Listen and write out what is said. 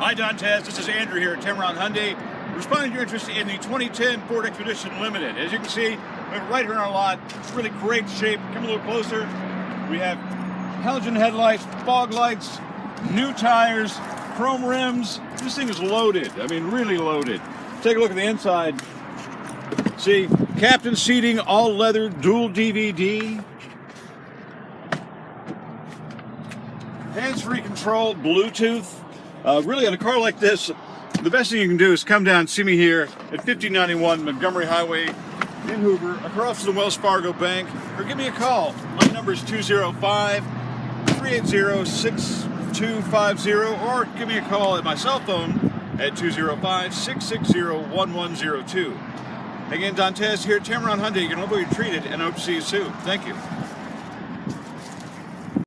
Hi, Dontez. This is Andrew here at Tameron Hyundai. Responding to your interest in the 2010 Ford Expedition Limited. As you can see, we have it right here in our lot. It's really great shape. Come a little closer. We have halogen headlights, fog lights, new tires, chrome rims. This thing is loaded. I mean, really loaded. Take a look at the inside. See, captain seating, all leather, dual DVD. Hands-free control, Bluetooth. Really, on a car like this, the best thing you can do is come down and see me here at 5091 Montgomery Highway in Hoover, across from the Wells Fargo Bank, or give me a call. My number is 205-380-6250, or give me a call at my cell phone at 205-660-1102. Again, Dontez here at Tameron Hyundai. You can love what you're treated, and I hope to see you soon. Thank you.